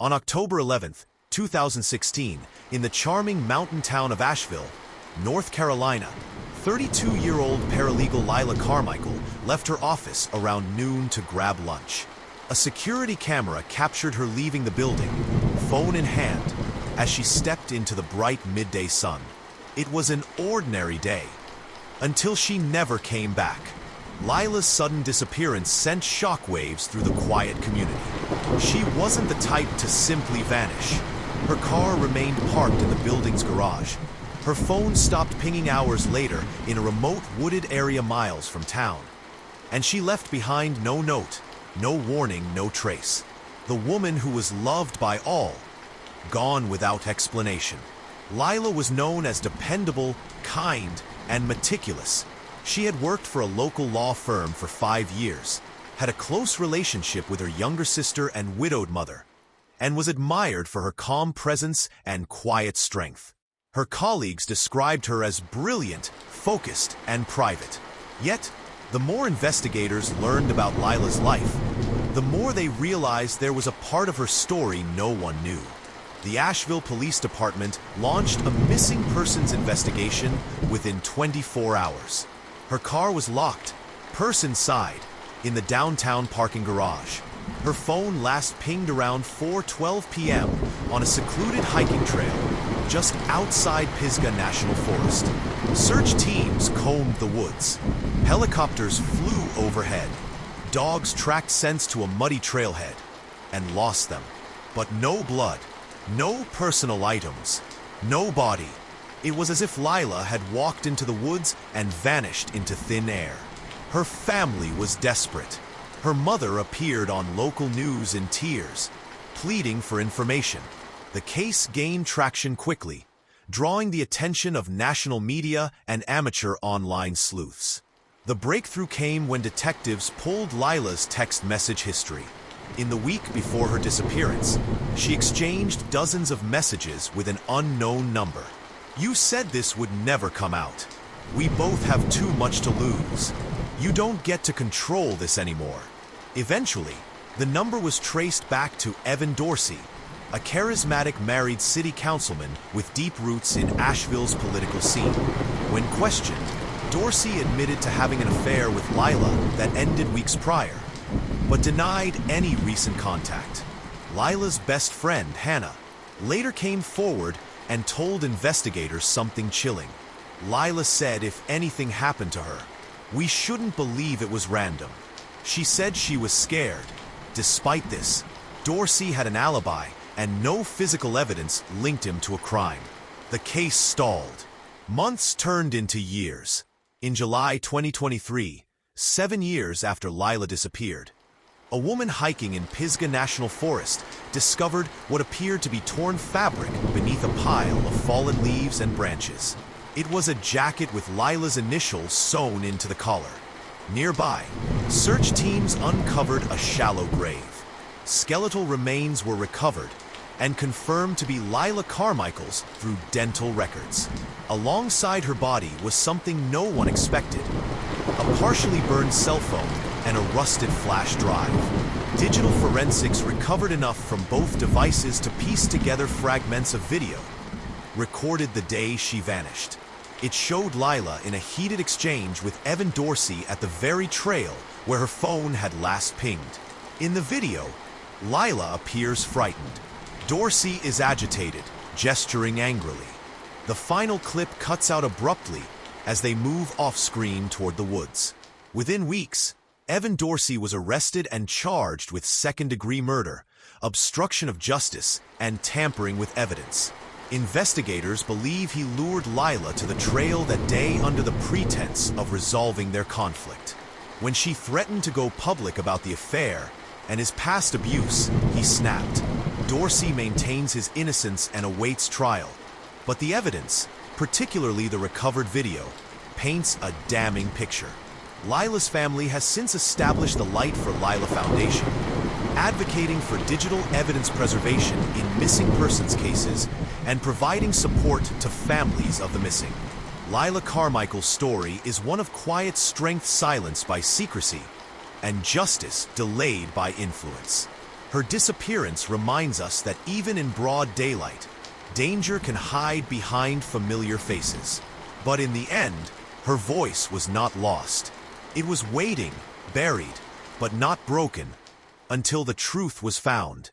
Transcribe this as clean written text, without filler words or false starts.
On October 11, 2016, in the charming mountain town of Asheville, North Carolina, 32-year-old paralegal Lila Carmichael left her office around noon to grab lunch. A security camera captured her leaving the building, phone in hand, as she stepped into the bright midday sun. It was an ordinary day, until she never came back. Lila's sudden disappearance sent shockwaves through the quiet community. She wasn't the type to simply vanish. Her car remained parked in the building's garage. Her phone stopped pinging hours later in a remote wooded area miles from town. And she left behind no note, no warning, no trace. The woman who was loved by all, gone without explanation. Lila was known as dependable, kind, and meticulous. She had worked for a local law firm for 5 years, had a close relationship with her younger sister and widowed mother, and was admired for her calm presence and quiet strength. Her colleagues described her as brilliant, focused, and private. Yet, the more investigators learned about Lila's life, the more they realized there was a part of her story no one knew. The Asheville Police Department launched a missing persons investigation within 24 hours. Her car was locked, purse inside, in the downtown parking garage. Her phone last pinged around 4:12 p.m. on a secluded hiking trail just outside Pisgah National Forest. Search teams combed the woods. Helicopters flew overhead. Dogs tracked scents to a muddy trailhead and lost them. But no blood, no personal items, no body. It was as if Lila had walked into the woods and vanished into thin air. Her family was desperate. Her mother appeared on local news in tears, pleading for information. The case gained traction quickly, drawing the attention of national media and amateur online sleuths. The breakthrough came when detectives pulled Lila's text message history. In the week before her disappearance, she exchanged dozens of messages with an unknown number. "You said this would never come out. We both have too much to lose. You don't get to control this anymore." Eventually, the number was traced back to Evan Dorsey, a charismatic married city councilman with deep roots in Asheville's political scene. When questioned, Dorsey admitted to having an affair with Lila that ended weeks prior, but denied any recent contact. Lila's best friend, Hannah, later came forward and told investigators something chilling. Lila said if anything happened to her, we shouldn't believe it was random. She said she was scared. Despite this, Dorsey had an alibi and no physical evidence linked him to a crime. The case stalled. Months turned into years. In July 2023, 7 years after Lila disappeared, a woman hiking in Pisgah National Forest discovered what appeared to be torn fabric beneath a pile of fallen leaves and branches. It was a jacket with Lila's initials sewn into the collar. Nearby, search teams uncovered a shallow grave. Skeletal remains were recovered and confirmed to be Lila Carmichael's through dental records. Alongside her body was something no one expected: a partially burned cell phone and a rusted flash drive. Digital forensics recovered enough from both devices to piece together fragments of video, recorded the day she vanished. It showed Lila in a heated exchange with Evan Dorsey at the very trail where her phone had last pinged. In the video, Lila appears frightened. Dorsey is agitated, gesturing angrily. The final clip cuts out abruptly as they move off-screen toward the woods. Within weeks, Evan Dorsey was arrested and charged with second-degree murder, obstruction of justice, and tampering with evidence. Investigators believe he lured Lila to the trail that day under the pretense of resolving their conflict. When she threatened to go public about the affair and his past abuse, he snapped. Dorsey maintains his innocence and awaits trial, but the evidence, particularly the recovered video, paints a damning picture. Lila's family has since established the Light for Lila Foundation, advocating for digital evidence preservation in missing persons cases and providing support to families of the missing. Lila Carmichael's story is one of quiet strength silenced by secrecy and justice delayed by influence. Her disappearance reminds us that even in broad daylight, danger can hide behind familiar faces. But in the end, her voice was not lost. It was waiting, buried, but not broken, until the truth was found.